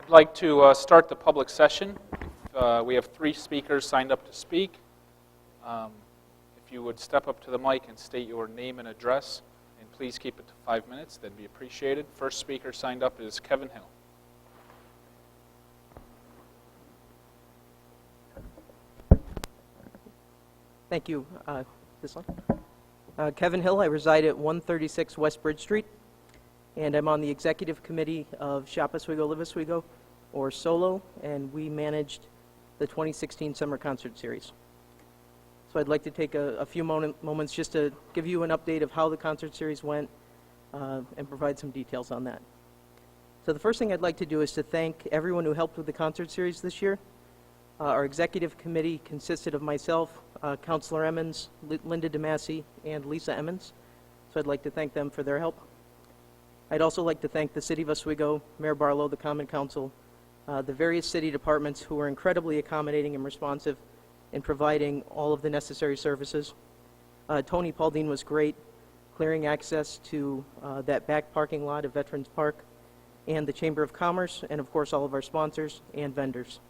I'd like to start the public session. We have 3 speakers signed up to speak. If you would step up to the mic and state your name and address, and please keep it to 5 minutes, that'd be appreciated. First speaker signed up is Kevin Hill. Thank you. This one. Kevin Hill. I reside at 136 West Bridge Street, and I'm on the executive committee of Shop Oswego, Live Oswego, or SOLO, and we managed the 2016 Summer Concert Series. So I'd like to take a few moments just to give you an update of how the concert series went and provide some details on that. So the first thing I'd like to do is to thank everyone who helped with the concert series this year. Our executive committee consisted of myself, Councilor Emmons, Linda DeMasi, and Lisa Emmons. So I'd like to thank them for their help. I'd also like to thank the City of Oswego, Mayor Barlow, the Common Council, the various city departments who were incredibly accommodating and responsive in providing all of the necessary services. Tony Pauldine was great, clearing access to that back parking lot of Veterans Park, and the Chamber of Commerce, and of course all of our sponsors and vendors.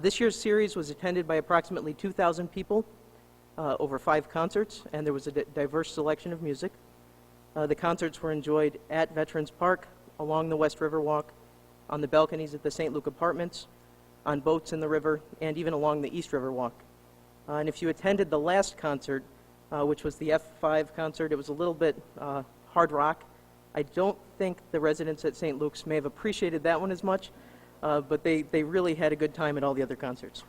This year's series was attended by approximately 2,000 people over 5 concerts, and there was a diverse selection of music. The concerts were enjoyed at Veterans Park, along the West River Walk, on the balconies at the St. Luke Apartments, on boats in the river, and even along the East River Walk. And if you attended the last concert, which was the F5 concert, it was a little bit hard rock. I don't think the residents at St. Luke's may have appreciated that one as much, but they really had a good time at all the other concerts.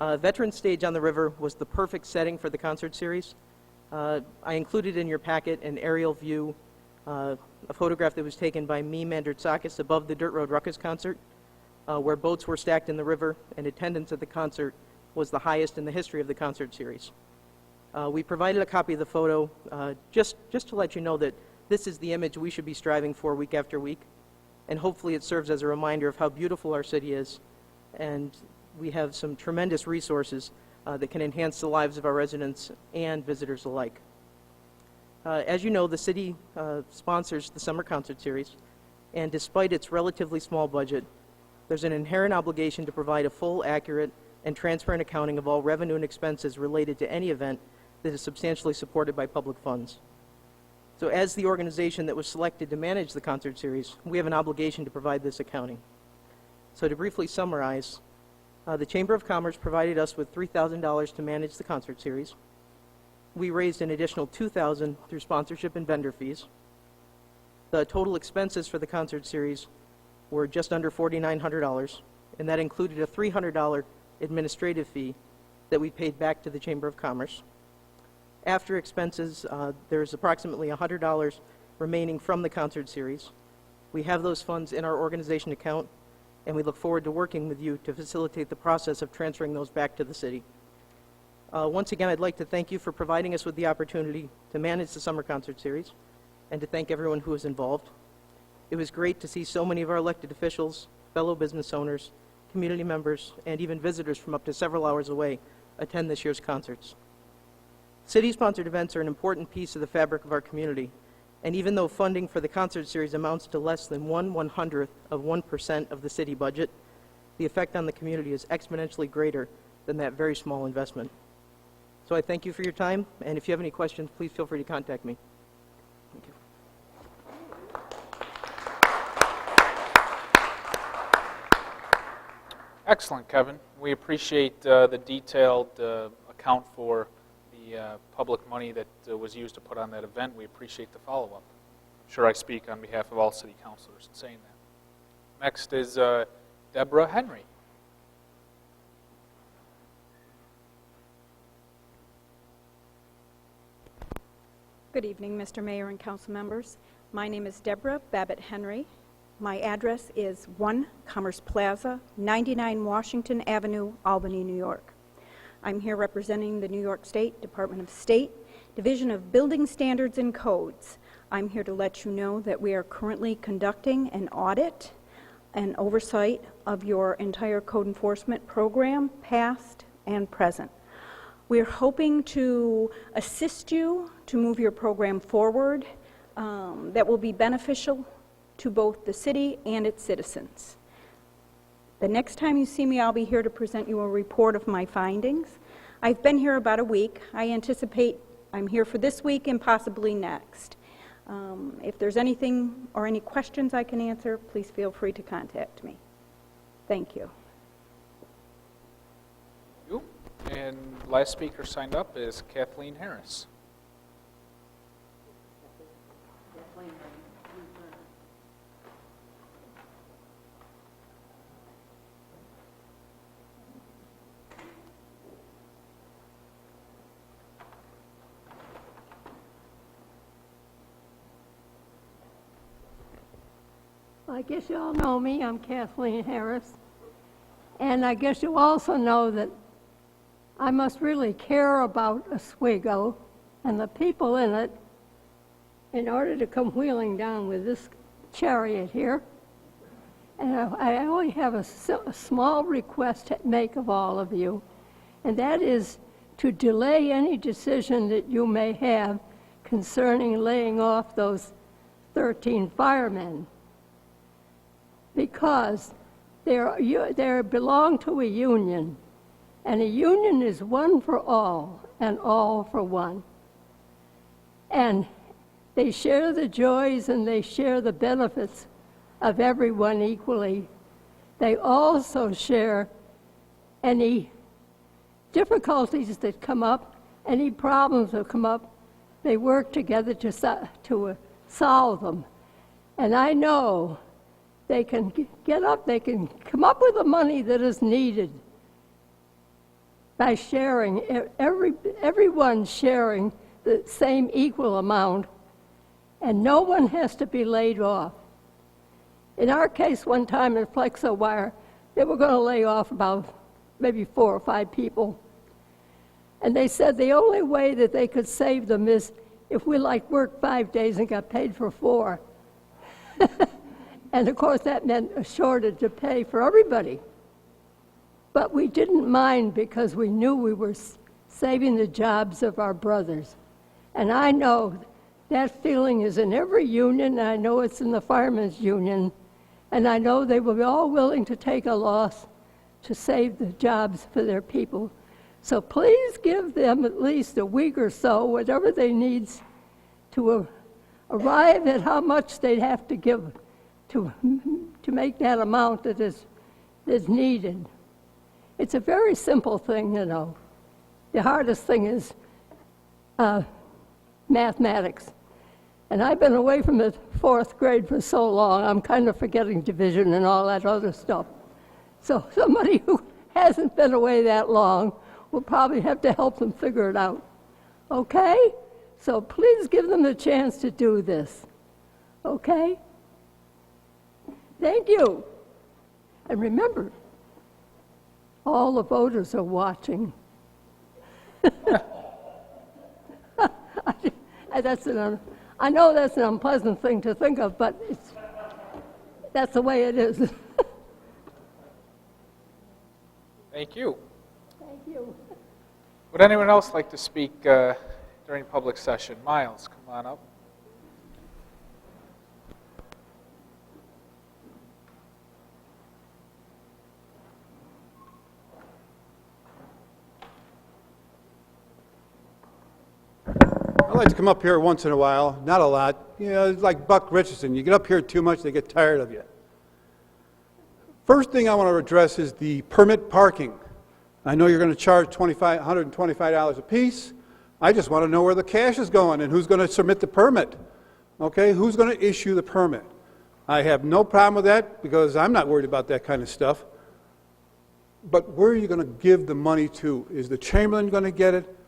Veterans Stage on the River was the perfect setting for the concert series. I included in your packet an aerial view, a photograph that was taken by me, Mandratsakis, above the Dirt Road Ruckus concert, where boats were stacked in the river, and attendance at the concert was the highest in the history of the concert series. We provided a copy of the photo just to let you know that this is the image we should be striving for week after week, and hopefully it serves as a reminder of how beautiful our city is, and we have some tremendous resources that can enhance the lives of our residents and visitors alike. As you know, the city sponsors the Summer Concert Series, and despite its relatively small budget, there's an inherent obligation to provide a full, accurate, and transparent accounting of all revenue and expenses related to any event that is substantially supported by public funds. So as the organization that was selected to manage the concert series, we have an obligation to provide this accounting. So to briefly summarize, the Chamber of Commerce provided us with $3,000 to manage the concert series. We raised an additional $2,000 through sponsorship and vendor fees. The total expenses for the concert series were just under $4,900, and that included a $300 administrative fee that we paid back to the Chamber of Commerce. After expenses, there's approximately $100 remaining from the concert series. We have those funds in our organization account, and we look forward to working with you to facilitate the process of transferring those back to the city. Once again, I'd like to thank you for providing us with the opportunity to manage the Summer Concert Series, and to thank everyone who was involved. It was great to see so many of our elected officials, fellow business owners, community members, and even visitors from up to several hours away attend this year's concerts. City-sponsored events are an important piece of the fabric of our community, and even though funding for the concert series amounts to less than 1/100th of 1% of the city budget, the effect on the community is exponentially greater than that very small investment. So I thank you for your time, and if you have any questions, please feel free to contact me. Thank you. Excellent, Kevin. We appreciate the detailed account for the public money that was used to put on that event. We appreciate the follow-up. I'm sure I speak on behalf of all city councilors in saying that. Next is Deborah Henry. Good evening, Mr. Mayor and council members. My name is Deborah Babbitt Henry. My address is 1 Commerce Plaza, 99 Washington Avenue, Albany, New York. I'm here representing the New York State Department of State, Division of Building Standards and Codes. I'm here to let you know that we are currently conducting an audit and oversight of your entire code enforcement program, past and present. We're hoping to assist you to move your program forward that will be beneficial to both the city and its citizens. The next time you see me, I'll be here to present you a report of my findings. I've been here about a week. I anticipate I'm here for this week and possibly next. If there's anything or any questions I can answer, please feel free to contact me. Thank you. You. And last speaker signed up is Kathleen Harris. I guess you all know me. I'm Kathleen Harris. And I guess you also know that I must really care about Oswego and the people in it in order to come wheeling down with this chariot here. And I only have a small request to make of all of you, and that is to delay any decision that you may have concerning laying off those 13 firemen, because they belong to a union, and a union is one for all and all for one. And they share the joys and they share the benefits of everyone equally. They also share any difficulties that come up, any problems that come up. They work together to solve them. And I know they can get up, they can come up with the money that is needed by sharing, everyone sharing the same equal amount, and no one has to be laid off. In our case, one time in Flexo Wire, they were going to lay off about maybe 4 or 5 people. And they said the only way that they could save them is if we worked 5 days and got paid for 4. And of course that meant a shortage of pay for everybody. But we didn't mind because we knew we were saving the jobs of our brothers. And I know that feeling is in every union, and I know it's in the firemen's union, and I know they will be all willing to take a loss to save the jobs for their people. So please give them at least a week or so, whatever they need, to arrive at how much they'd have to give to make that amount that is needed. It's a very simple thing, you know. The hardest thing is mathematics. And I've been away from the 4th grade for so long, I'm kind of forgetting division and all that other stuff. So somebody who hasn't been away that long will probably have to help them figure it out. Okay? So please give them the chance to do this. Okay? Thank you. And remember, all the voters are watching. I know that's an unpleasant thing to think of, but that's the way it is. Thank you. Thank you. Would anyone else like to speak during public session? Miles, come on up. I like to come up here once in a while, not a lot. You know, it's like Buck Richardson. You get up here too much, they get tired of you. First thing I want to address is the permit parking. I know you're going to charge $125 a piece. I just want to know where the cash is going and who's going to submit the permit. Okay, who's going to issue the permit? I have no problem with that because I'm not worried about that kind of stuff. But where are you going to give the money to? Is the Chamberlain going to get it?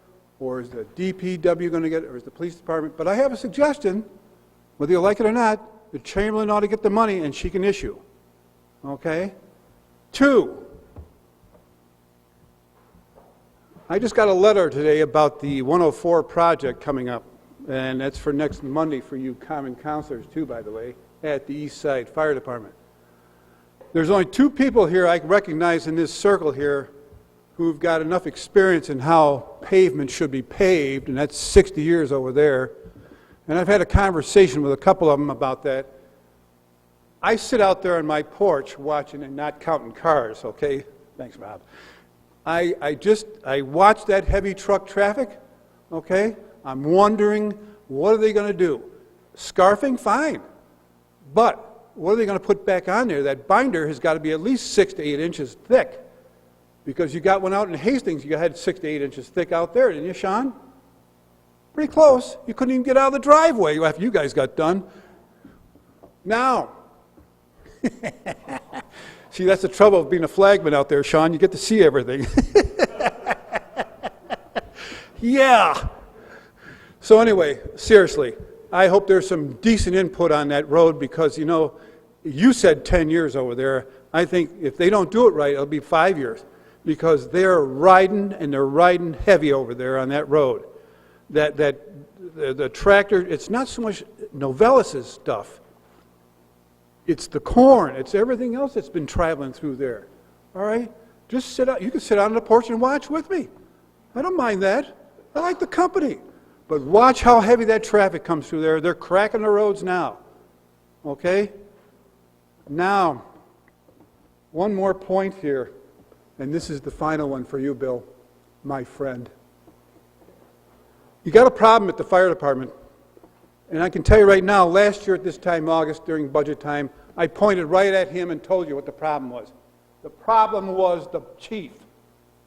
Or is the DPW going to get it, or is the police department? But I have a suggestion, whether you like it or not, the Chamberlain ought to get the money and she can issue. Okay? 2, I just got a letter today about the 104 project coming up, and that's for next Monday for you common councilors too, by the way, at the East Side Fire Department. There's only 2 people here I recognize in this circle here who've got enough experience in how pavement should be paved, and that's 60 years over there. And I've had a conversation with a couple of them about that. I sit out there on my porch watching and not counting cars, okay? Thanks, Rob. I watch that heavy truck traffic, okay? I'm wondering, what are they going to do? Scarfing? Fine. But what are they going to put back on there? That binder has got to be at least 6 to 8 inches thick. Because you got one out in Hastings, you had 6 to 8 inches thick out there, didn't you, Sean? Pretty close. You couldn't even get out of the driveway after you guys got done. Now, see, that's the trouble of being a flagman out there, Sean. You get to see everything. Yeah. So anyway, seriously, I hope there's some decent input on that road because, you know, you said 10 years over there. I think if they don't do it right, it'll be 5 years because they're riding, and they're riding heavy over there on that road. The tractor, it's not so much Novellis's stuff. It's the corn. It's everything else that's been traveling through there. All right? Just sit out. You can sit out on the porch and watch with me. I don't mind that. I like the company. But watch how heavy that traffic comes through there. They're cracking the roads now. Okay? Now, one more point here, and this is the final one for you, Bill, my friend. You got a problem at the fire department. And I can tell you right now, last year at this time, August, during budget time, I pointed right at him and told you what the problem was. The problem was the chief.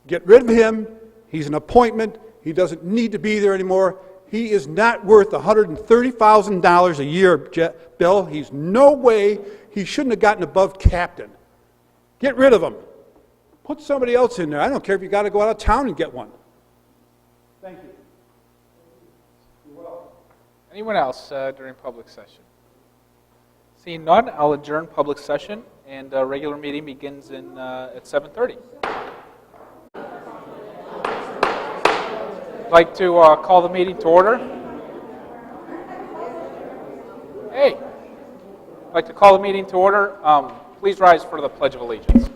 Get rid of him. He's an appointment. He doesn't need to be there anymore. He is not worth $130,000 a year, Bill. He's no way. He shouldn't have gotten above captain. Get rid of him. Put somebody else in there. I don't care if you got to go out of town and get one. Thank you. Anyone else during public session? Seeing none, I'll adjourn public session, and regular meeting begins at 7:30. I'd like to call the meeting to order. Hey, I'd like to call the meeting to order. Please rise for the Pledge of Allegiance.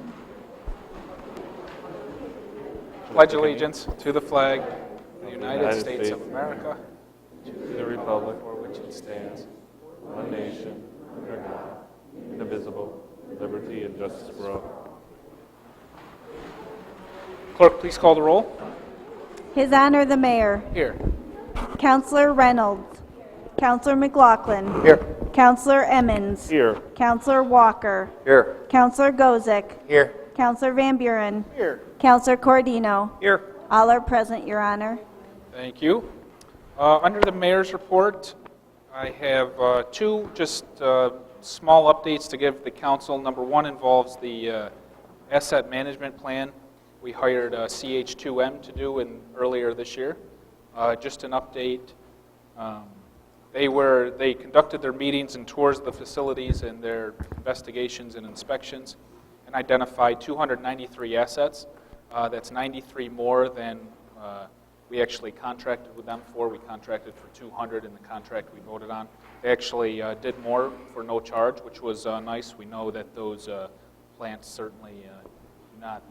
Pledge allegiance to the flag of the United States of America, to the republic for which it stands, one nation, under God, indivisible, with liberty and justice for all. Clerk, please call the roll. His Honor the Mayor. Here. Counselor Reynolds. Counselor McLaughlin. Here. Counselor Emmons. Here. Counselor Walker. Here. Counselor Gozick. Here. Counselor Van Buren. Here. Counselor Cordino. Here. All are present, Your Honor. Thank you. Under the mayor's report, I have two just small updates to give the council. Number one involves the asset management plan we hired CH2M to do earlier this year. Just an update. They conducted their meetings and tours of the facilities and their investigations and inspections and identified 293 assets. That's 93 more than we actually contracted with them for. We contracted for 200 in the contract we voted on. They actually did more for no charge, which was nice. We know that those plants certainly do not,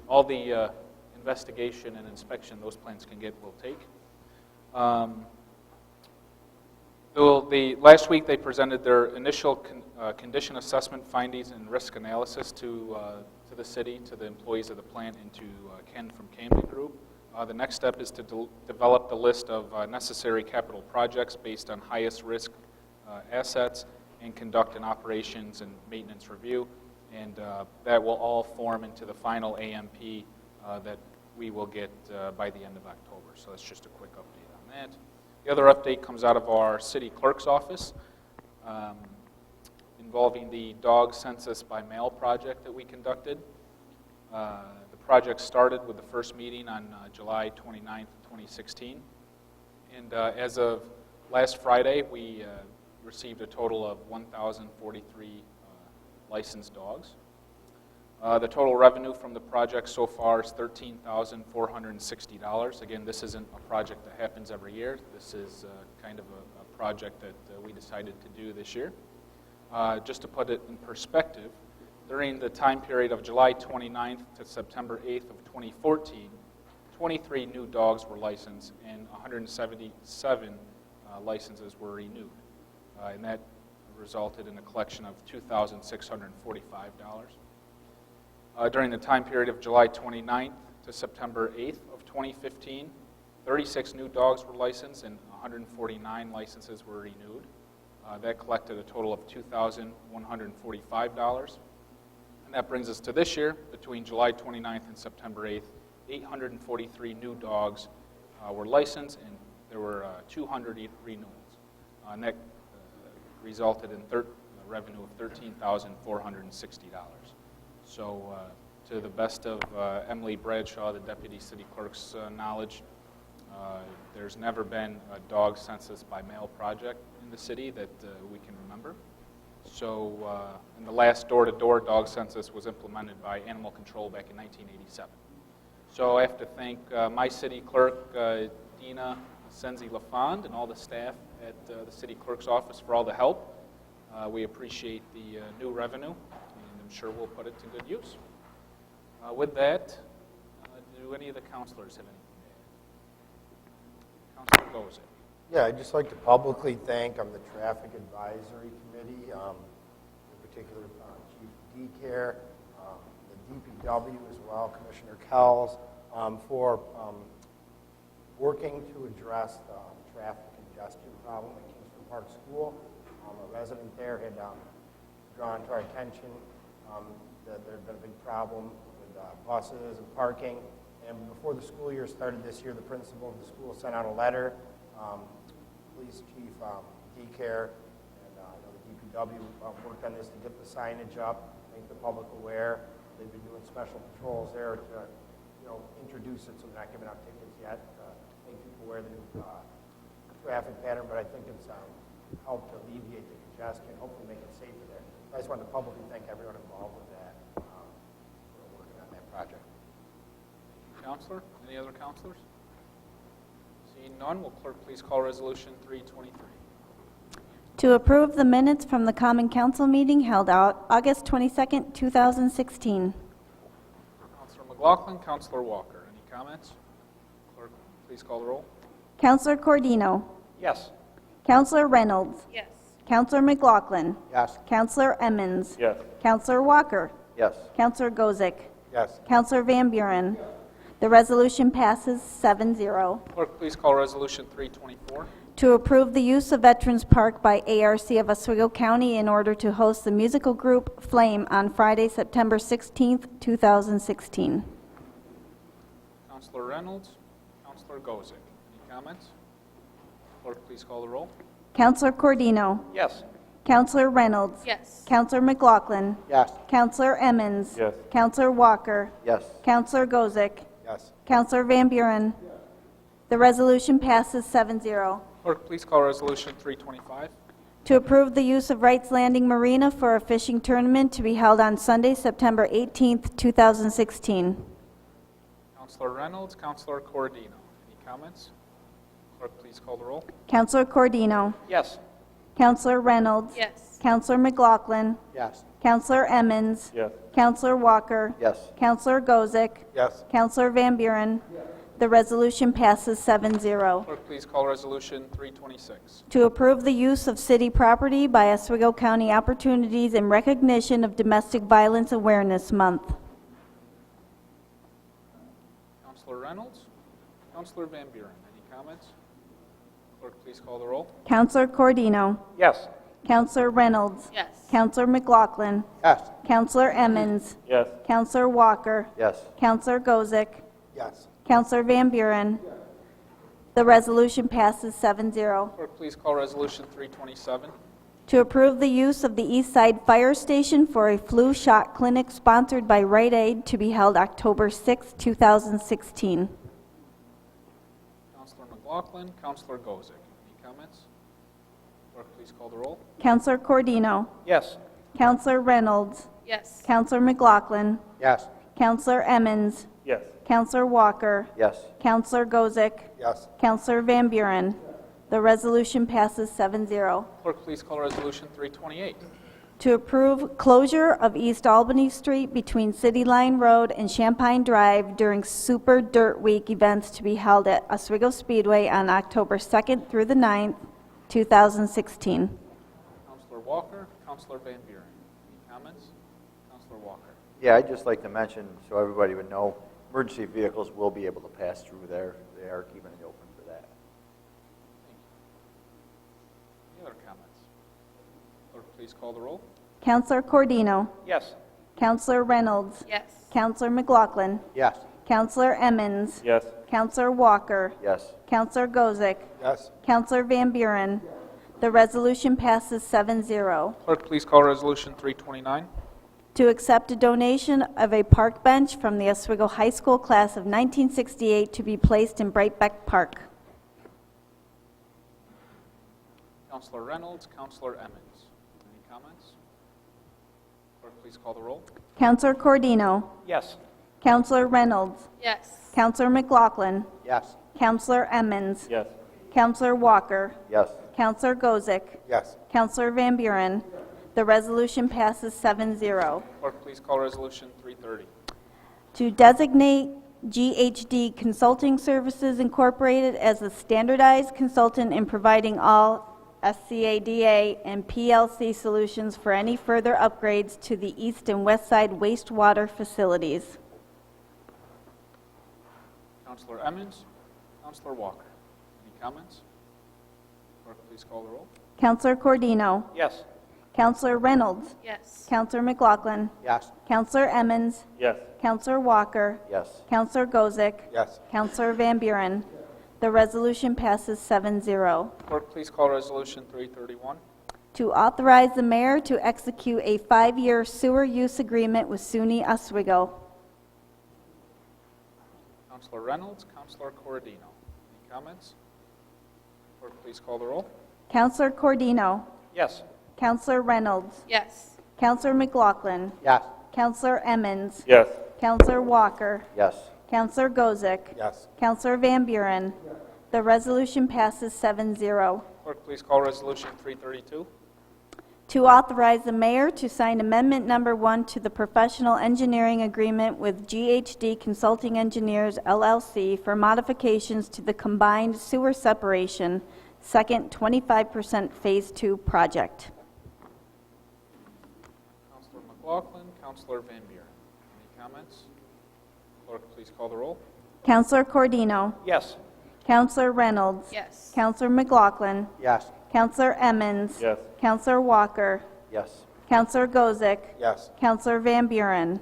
all the investigation and inspection those plants can get will take. Last week they presented their initial condition assessment findings and risk analysis to the city, to the employees of the plant, and to Ken from Camden Group. The next step is to develop the list of necessary capital projects based on highest risk assets and conduct an operations and maintenance review. And that will all form into the final AMP that we will get by the end of October. So that's just a quick update on that. The other update comes out of our city clerk's office involving the dog census by mail project that we conducted. The project started with the first meeting on July 29th, 2016. And as of last Friday, we received a total of 1,043 licensed dogs. The total revenue from the project so far is $13,460. Again, this isn't a project that happens every year. This is kind of a project that we decided to do this year. Just to put it in perspective, during the time period of July 29th to September 8th of 2014, 23 new dogs were licensed and 177 licenses were renewed. And that resulted in a collection of $2,645. During the time period of July 29th to September 8th of 2015, 36 new dogs were licensed and 149 licenses were renewed. That collected a total of $2,145. And that brings us to this year, between July 29th and September 8th, 843 new dogs were licensed, and there were 200 renewals. And that resulted in revenue of $13,460. So, to the best of Emily Bradshaw, the Deputy City Clerk's knowledge, there's never been a dog census by mail project in the city that we can remember. So, and the last door-to-door dog census was implemented by Animal Control back in 1987. So I have to thank my city clerk, Dina Senzi-LaFond, and all the staff at the city clerk's office for all the help. We appreciate the new revenue, and I'm sure we'll put it to good use. With that, do any of the councilors have anything to add? Councilor Gozick. Yeah, I'd just like to publicly thank the Traffic Advisory Committee, in particular Chief DeCare, the DPW as well, Commissioner Kells, for working to address the traffic congestion problem at Kingston Park School. A resident there had drawn to our attention that there had been a big problem with buses and parking. And before the school year started this year, the principal of the school sent out a letter. Police Chief DeCare and I know the DPW worked on this to get the signage up, make the public aware. They've been doing special patrols there to, introduce it, so they're not giving out tickets yet, make people aware of the new traffic pattern. But I think it's helped to alleviate the congestion, hopefully make it safer there. I just wanted to publicly thank everyone involved with that for working on that project. Counselor? Any other counselors? Seeing none, will clerk please call Resolution 323? To approve the minutes from the Common Council meeting held out August 22nd, 2016. Counselor McLaughlin, Counselor Walker. Any comments? Clerk, please call the roll. Counselor Cordino. Yes. Counselor Reynolds. Yes. Counselor McLaughlin. Yes. Counselor Emmons. Yes. Counselor Walker. Yes. Counselor Gozick. Yes. Counselor Van Buren. The resolution passes 7-0. Clerk, please call Resolution 324. To approve the use of Veterans Park by ARC of Oswego County in order to host the musical group Flame on Friday, September 16th, 2016. Counselor Reynolds, Counselor Gozick. Any comments? Clerk, please call the roll. Counselor Cordino. Yes. Counselor Reynolds. Yes. Counselor McLaughlin. Yes. Counselor Emmons. Yes. Counselor Walker. Yes. Counselor Gozick. Yes. Counselor Van Buren. The resolution passes 7-0. Clerk, please call Resolution 325. To approve the use of Wrights Landing Marina for a fishing tournament to be held on Sunday, September 18th, 2016. Counselor Reynolds, Counselor Cordino. Any comments? Clerk, please call the roll. Counselor Cordino. Yes. Counselor Reynolds. Yes. Counselor McLaughlin. Yes. Counselor Emmons. Yes. Counselor Walker. Yes. Counselor Gozick. Yes. Counselor Van Buren. The resolution passes 7-0. Clerk, please call Resolution 326. To approve the use of city property by Oswego County Opportunities in recognition of Domestic Violence Awareness Month. Counselor Reynolds, Counselor Van Buren. Any comments? Clerk, please call the roll. Counselor Cordino. Yes. Counselor Reynolds. Yes. Counselor McLaughlin. Yes. Counselor Emmons. Yes. Counselor Walker. Yes. Counselor Gozick. Yes. Counselor Van Buren. The resolution passes 7-0. Clerk, please call Resolution 327. To approve the use of the East Side Fire Station for a flu shot clinic sponsored by Rite Aid to be held October 6, 2016. Counselor McLaughlin, Counselor Gozick. Any comments? Clerk, please call the roll. Counselor Cordino. Yes. Counselor Reynolds. Yes. Counselor McLaughlin. Yes. Counselor Emmons. Yes. Counselor Walker. Yes. Counselor Gozick. Yes. Counselor Van Buren. The resolution passes 7-0. Clerk, please call Resolution 328. To approve closure of East Albany Street between City Line Road and Champagne Drive during Super Dirt Week events to be held at Oswego Speedway on October 2nd through the 9th, 2016. Counselor Walker, Counselor Van Buren. Any comments? Counselor Walker. Yeah, I'd just like to mention, so everybody would know, emergency vehicles will be able to pass through there. They are keeping it open for that. Any other comments? Clerk, please call the roll. Counselor Cordino. Yes. Counselor Reynolds. Yes. Counselor McLaughlin. Yes. Counselor Emmons. Yes. Counselor Walker. Yes. Counselor Gozick. Yes. Counselor Van Buren. The resolution passes 7-0. Clerk, please call Resolution 329. To accept a donation of a park bench from the Oswego High School class of 1968 to be placed in Brightbeck Park. Counselor Reynolds, Counselor Emmons. Any comments? Clerk, please call the roll. Counselor Cordino. Yes. Counselor Reynolds. Yes. Counselor McLaughlin. Yes. Counselor Emmons. Yes. Counselor Walker. Yes. Counselor Gozick. Yes. Counselor Van Buren. The resolution passes 7-0. Clerk, please call Resolution 330. To designate GHD Consulting Services Incorporated as a standardized consultant in providing all SCADA and PLC solutions for any further upgrades to the east and west side wastewater facilities. Counselor Emmons, Counselor Walker. Any comments? Clerk, please call the roll. Counselor Cordino. Yes. Counselor Reynolds. Yes. Counselor McLaughlin. Yes. Counselor Emmons. Yes. Counselor Walker. Yes. Counselor Gozick. Yes. Counselor Van Buren. The resolution passes 7-0. Clerk, please call Resolution 331. To authorize the mayor to execute a 5-year sewer use agreement with SUNY Oswego. Counselor Reynolds, Counselor Corradino. Any comments? Clerk, please call the roll. Counselor Cordino. Yes. Counselor Reynolds. Yes. Counselor McLaughlin. Yes. Counselor Emmons. Yes. Counselor Walker. Yes. Counselor Gozick. Yes. Counselor Van Buren. The resolution passes 7-0. Clerk, please call Resolution 332. To authorize the mayor to sign Amendment Number 1 to the professional engineering agreement with GHD Consulting Engineers, LLC for modifications to the combined sewer separation, second 25% Phase 2 project. Counselor McLaughlin, Counselor Van Buren. Any comments? Clerk, please call the roll. Counselor Cordino. Yes. Counselor Reynolds. Yes. Counselor McLaughlin. Yes. Counselor Emmons. Yes. Counselor Walker. Yes. Counselor Gozick. Yes. Counselor Van Buren.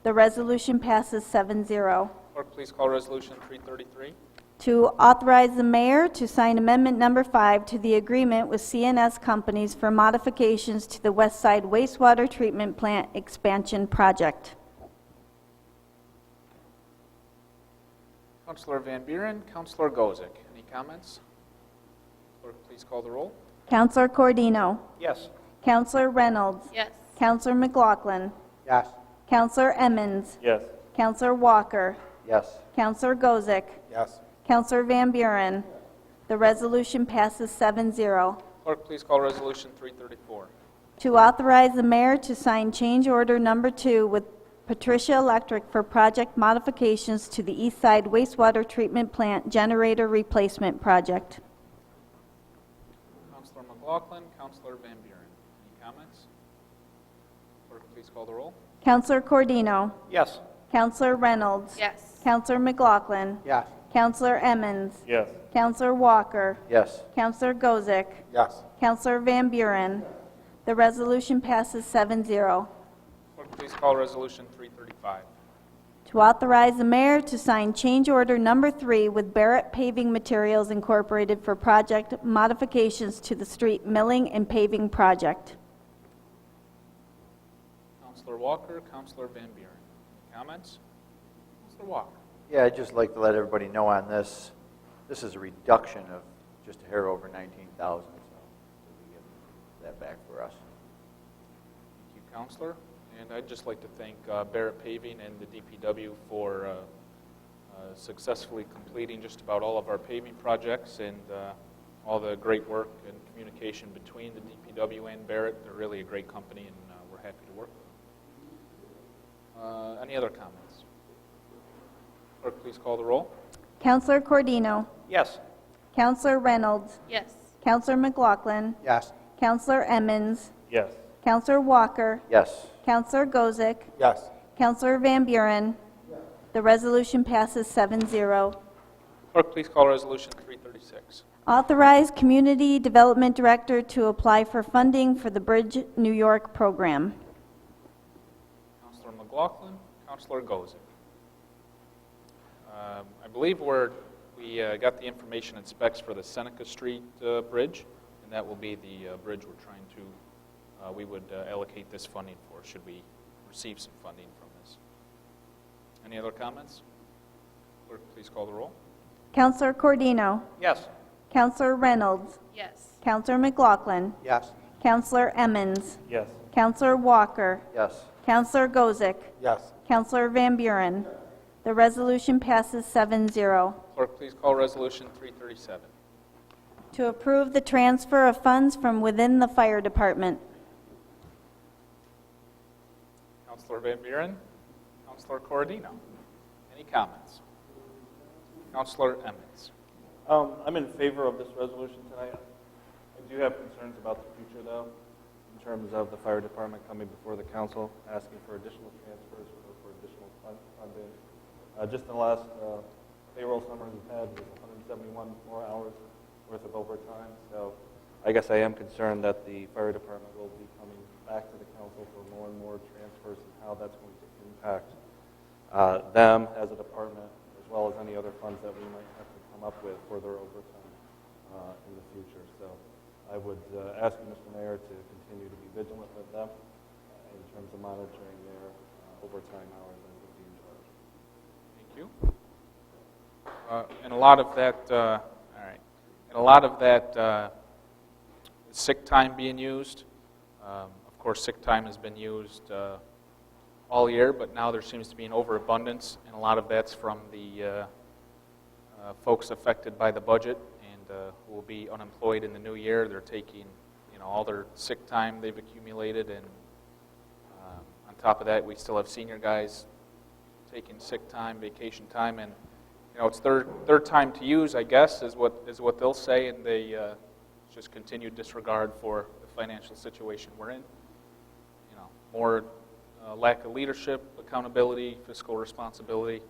The resolution passes 7-0. Clerk, please call Resolution 333. To authorize the mayor to sign Amendment Number 5 to the agreement with CNS Companies for modifications to the West Side Wastewater Treatment Plant Expansion Project. Counselor Van Buren, Counselor Gozick. Any comments? Clerk, please call the roll. Counselor Cordino. Yes. Counselor Reynolds. Yes. Counselor McLaughlin. Yes. Counselor Emmons. Yes. Counselor Walker. Yes. Counselor Gozick. Yes. Counselor Van Buren. The resolution passes 7-0. Clerk, please call Resolution 334. To authorize the mayor to sign change order number 2 with Patricia Electric for project modifications to the East Side Wastewater Treatment Plant Generator Replacement Project. Counselor McLaughlin, Counselor Van Buren. Any comments? Clerk, please call the roll. Counselor Cordino. Yes. Counselor Reynolds. Yes. Counselor McLaughlin. Yes. Counselor Emmons. Yes. Counselor Walker. Yes. Counselor Gozick. Yes. Counselor Van Buren. The resolution passes 7-0. Clerk, please call Resolution 335. To authorize the mayor to sign change order number 3 with Barrett Paving Materials Incorporated for project modifications to the street milling and paving project. Counselor Walker, Counselor Van Buren. Any comments? Counselor Walker. Yeah, I'd just like to let everybody know on this, this is a reduction of just a hair over 19,000, so we get that back for us. Thank you, Counselor. And I'd just like to thank Barrett Paving and the DPW for successfully completing just about all of our paving projects and all the great work and communication between the DPW and Barrett. They're really a great company, and we're happy to work with them. Any other comments? Clerk, please call the roll. Counselor Cordino. Yes. Counselor Reynolds. Yes. Counselor McLaughlin. Yes. Counselor Emmons. Yes. Counselor Walker, Yes. Counselor Gozick, Yes. Counselor Van Buren. The resolution passes 7-0. Clerk, please call Resolution 336. Authorize Community Development Director to apply for funding for the Bridge New York program. Counselor McLaughlin, Counselor Gozick. I believe we got the information and specs for the Seneca Street Bridge, and that will be the bridge we're trying to, we would allocate this funding for, should we receive some funding from this. Any other comments? Clerk, please call the roll. Counselor Cordino, Yes. Counselor Reynolds, Yes. Counselor McLaughlin, Yes. Counselor Emmons, Yes. Counselor Walker, Yes. Counselor Gozick, Yes. Counselor Van Buren. The resolution passes 7-0. Clerk, please call Resolution 337. To approve the transfer of funds from within the fire department. Counselor Van Buren, Counselor Corradino. Any comments? Counselor Emmons. I'm in favor of this resolution tonight. I do have concerns about the future, though, in terms of the fire department coming before the council, asking for additional transfers or for additional funding. Just in the last payroll summer we've had was 171 more hours worth of overtime. So I guess I am concerned that the fire department will be coming back to the council for more and more transfers and how that's going to impact them as a department, as well as any other funds that we might have to come up with for their overtime in the future. So I would ask you, Mr. Mayor, to continue to be vigilant with them in terms of monitoring their overtime hours as would be in charge. Thank you. And a lot of that, all right, and a lot of that sick time being used. Of course, sick time has been used all year, but now there seems to be an overabundance, and a lot of that's from the folks affected by the budget and who will be unemployed in the new year. They're taking, all their sick time they've accumulated, and on top of that, we still have senior guys taking sick time, vacation time, and it's their time to use, I guess, is what they'll say, and they just continued disregard for the financial situation we're in. More lack of leadership, accountability, fiscal responsibility,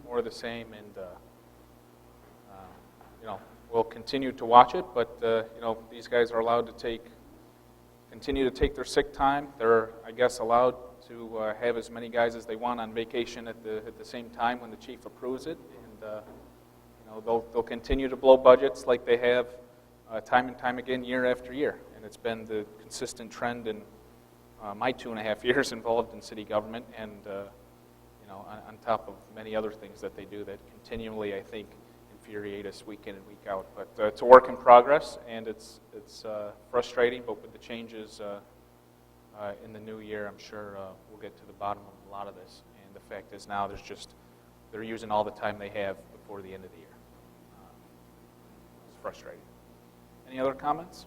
more of the same, and we'll continue to watch it. But these guys are allowed to continue to take their sick time. They're, I guess, allowed to have as many guys as they want on vacation at the same time when the chief approves it, and they'll continue to blow budgets like they have time and time again, year after year. And it's been the consistent trend in my 2.5 years involved in city government, and on top of many other things that they do that continually, I think, infuriate us week in and week out. But it's a work in progress, and it's frustrating. But with the changes in the new year, I'm sure we'll get to the bottom of a lot of this. And the fact is now they're using all the time they have before the end of the year. It's frustrating. Any other comments?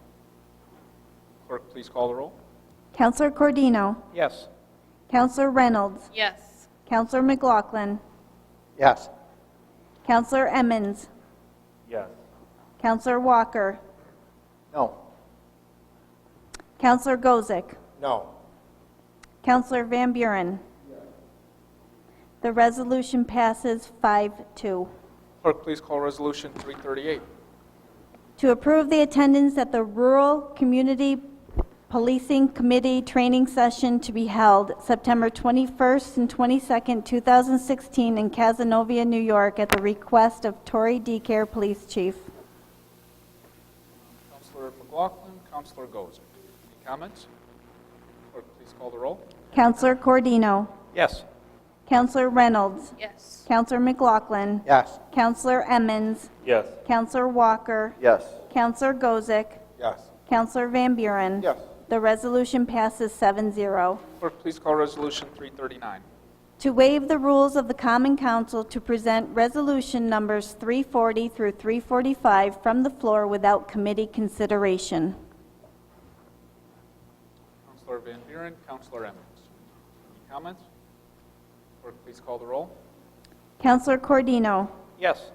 Clerk, please call the roll. Counselor Cordino, Yes. Counselor Reynolds, Yes. Counselor McLaughlin, Yes. Counselor Emmons, Yes. Counselor Walker, No. Counselor Gozick, No. Counselor Van Buren. The resolution passes 5-2. Clerk, please call Resolution 338. To approve the attendance at the Rural Community Policing Committee training session to be held September 21st and 22nd, 2016 in Cazenovia, New York, at the request of Tori DeCare, Police Chief. Counselor McLaughlin, Counselor Gozick. Any comments? Clerk, please call the roll. Counselor Cordino, Yes. Counselor Reynolds, Yes. Counselor McLaughlin, Yes. Counselor Emmons, Yes. Counselor Walker, Yes. Counselor Gozick, Yes. Counselor Van Buren. Yes. The resolution passes 7-0. Clerk, please call Resolution 339. To waive the rules of the Common Council to present resolution numbers 340 through 345 from the floor without committee consideration. Counselor Van Buren, Counselor Emmons. Any comments? Clerk, please call the roll. Counselor Cordino, Yes.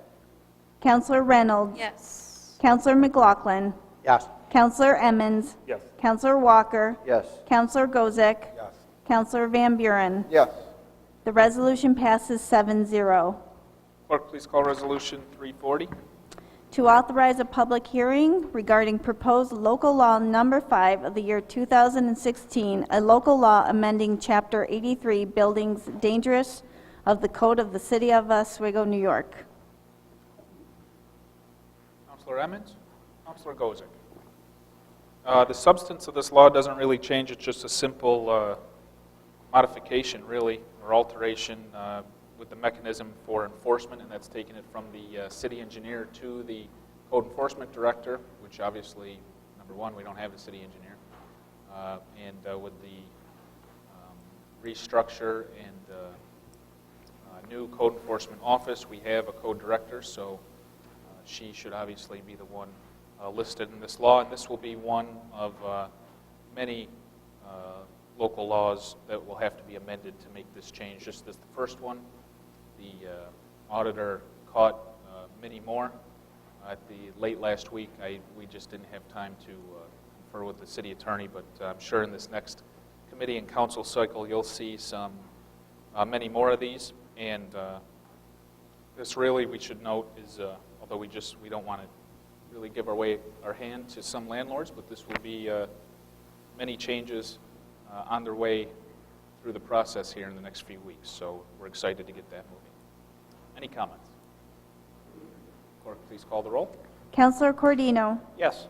Counselor Reynolds, Yes. Counselor McLaughlin, Yes. Counselor Emmons. Yes. Counselor Walker. Yes. Counselor Gozek. Yes. Counselor Van Buren. Yes. The resolution passes 7-0. Clerk, please call Resolution 340. To authorize a public hearing regarding proposed local law number 5 of the year 2016, a local law amending Chapter 83, Buildings Dangerous of the Code of the City of Oswego, New York. Counselor Emmons? Counselor Gozek? The substance of this law doesn't really change. It's just a simple modification, really, or alteration with the mechanism for enforcement, and that's taking it from the city engineer to the code enforcement director, which obviously, number one, we don't have a city engineer. And with the restructure and new code enforcement office, we have a code director, so she should obviously be the one listed in this law, and this will be one of many local laws that will have to be amended to make this change. Just as the first one, the auditor caught many more at the late last week. We just didn't have time to confer with the city attorney, but I'm sure in this next committee and council cycle you'll see some many more of these. And this really, we should note, is although we don't want to really give our hand to some landlords, but this will be many changes on their way through the process here in the next few weeks. So we're excited to get that moving. Any comments? Clerk, please call the roll. Counselor Cordino. Yes.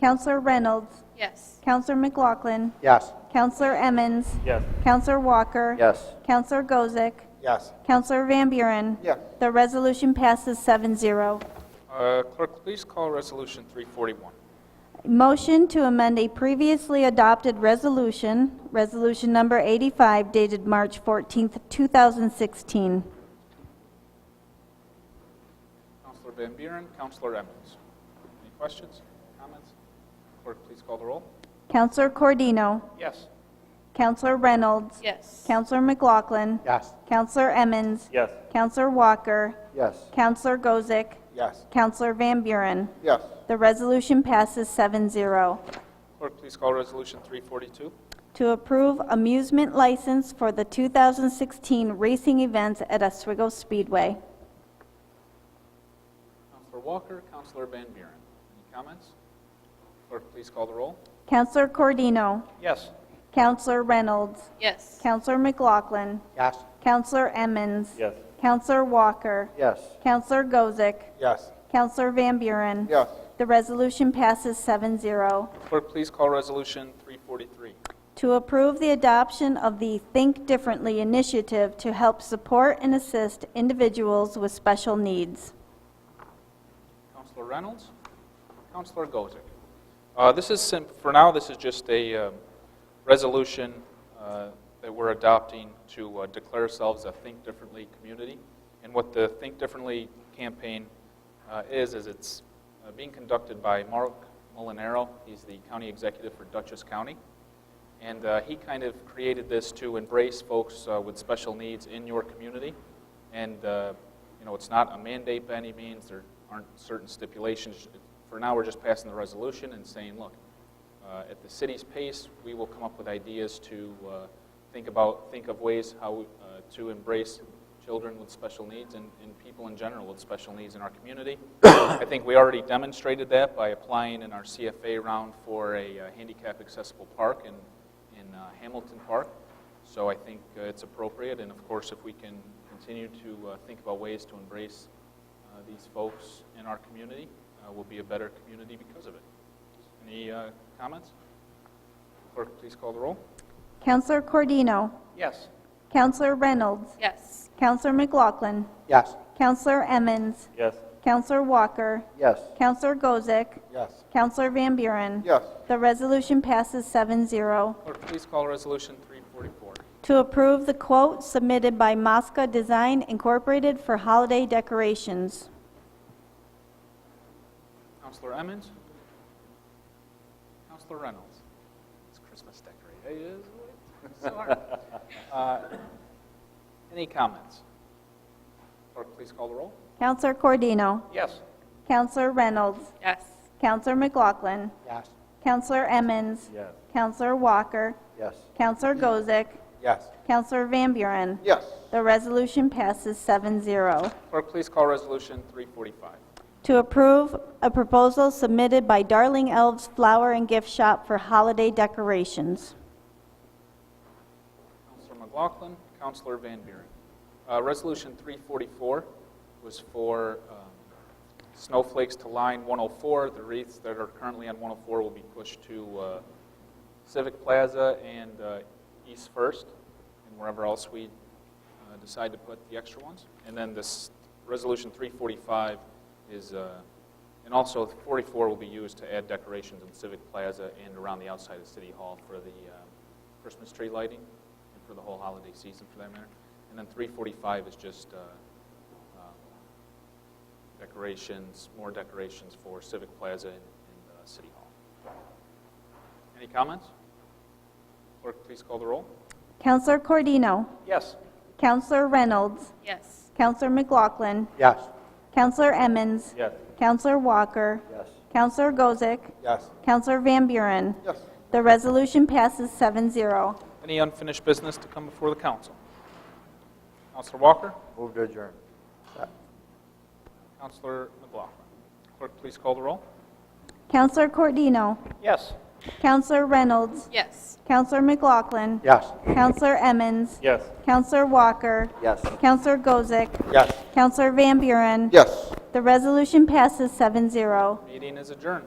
Counselor Reynolds. Yes. Counselor McLaughlin. Yes. Counselor Emmons. Yes. Counselor Walker. Yes. Counselor Gozek. Yes. Counselor Van Buren. Yes. The resolution passes 7-0. Clerk, please call Resolution 341. Motion to amend a previously adopted resolution, resolution number 85, dated March 14th, 2016. Counselor Van Buren, Counselor Emmons. Any questions, comments? Clerk, please call the roll. Counselor Cordino. Yes. Counselor Reynolds. Yes. Counselor McLaughlin. Yes. Counselor Emmons. Yes. Counselor Walker. Yes. Counselor Gozek. Yes. Counselor Van Buren. Yes. The resolution passes 7-0. Clerk, please call Resolution 342. To approve amusement license for the 2016 racing events at Oswego Speedway. Counselor Walker, Counselor Van Buren. Any comments? Clerk, please call the roll. Counselor Cordino. Yes. Counselor Reynolds. Yes. Counselor McLaughlin. Yes. Counselor Emmons. Yes. Counselor Walker. Yes. Counselor Gozek. Yes. Counselor Van Buren. Yes. The resolution passes 7-0. Clerk, please call Resolution 343. To approve the adoption of the Think Differently initiative to help support and assist individuals with special needs. Counselor Reynolds, Counselor Gozek. This is for now. This is just a resolution that we're adopting to declare ourselves a Think Differently community. And what the Think Differently campaign is it's being conducted by Mark Molinaro. He's the county executive for Dutchess County. And he kind of created this to embrace folks with special needs in your community. And, it's not a mandate by any means. There aren't certain stipulations. For now, we're just passing the resolution and saying, look, at the city's pace, we will come up with ideas to think of ways how to embrace children with special needs and people in general with special needs in our community. I think we already demonstrated that by applying in our CFA round for a handicap accessible park in Hamilton Park. So I think it's appropriate, and of course if we can continue to think about ways to embrace these folks in our community, we'll be a better community because of it. Any comments? Clerk, please call the roll. Counselor Cordino. Yes. Counselor Reynolds. Yes. Counselor McLaughlin. Yes. Counselor Emmons. Yes. Counselor Walker. Yes. Counselor Gozek. Yes. Counselor Van Buren. Yes. The resolution passes 7-0. Clerk, please call Resolution 344. To approve the quote submitted by Mosca Design Incorporated for holiday decorations. Counselor Emmons. Counselor Reynolds. It's Christmas decorating. It is. Any comments? Clerk, please call the roll. Counselor Cordino. Yes. Counselor Reynolds. Yes. Counselor McLaughlin. Yes. Counselor Emmons. Yes. Counselor Walker. Yes. Counselor Gozick. Yes. Counselor Van Buren. Yes. The resolution passes 7-0. Clerk, please call Resolution 345. To approve a proposal submitted by Darling Elves Flower and Gift Shop for holiday decorations. Counselor McLaughlin, Counselor Van Buren. Resolution 344 was for snowflakes to line 104. The wreaths that are currently on 104 will be pushed to Civic Plaza and East First, and wherever else we decide to put the extra ones. And then this Resolution 345 is, and also 44 will be used to add decorations in Civic Plaza and around the outside of City Hall for the Christmas tree lighting and for the whole holiday season, for that matter. And then 345 is just decorations, more decorations for Civic Plaza and City Hall. Any comments? Clerk, please call the roll. Counselor Cordino. Yes. Counselor Reynolds. Yes. Counselor McLaughlin. Yes. Counselor Emmons. Yes. Counselor Walker. Yes. Counselor Gozick. Yes. Counselor Van Buren. Yes. The resolution passes 7-0. Any unfinished business to come before the council? Counselor Walker? Move to adjourn. Counselor McLaughlin? Clerk, please call the roll. Counselor Cordino. Yes. Counselor Reynolds. Yes. Counselor McLaughlin. Yes. Counselor Emmons. Yes. Counselor Walker. Yes. Counselor Gozick. Yes. Counselor Van Buren. Yes. The resolution passes 7-0. Meeting is adjourned.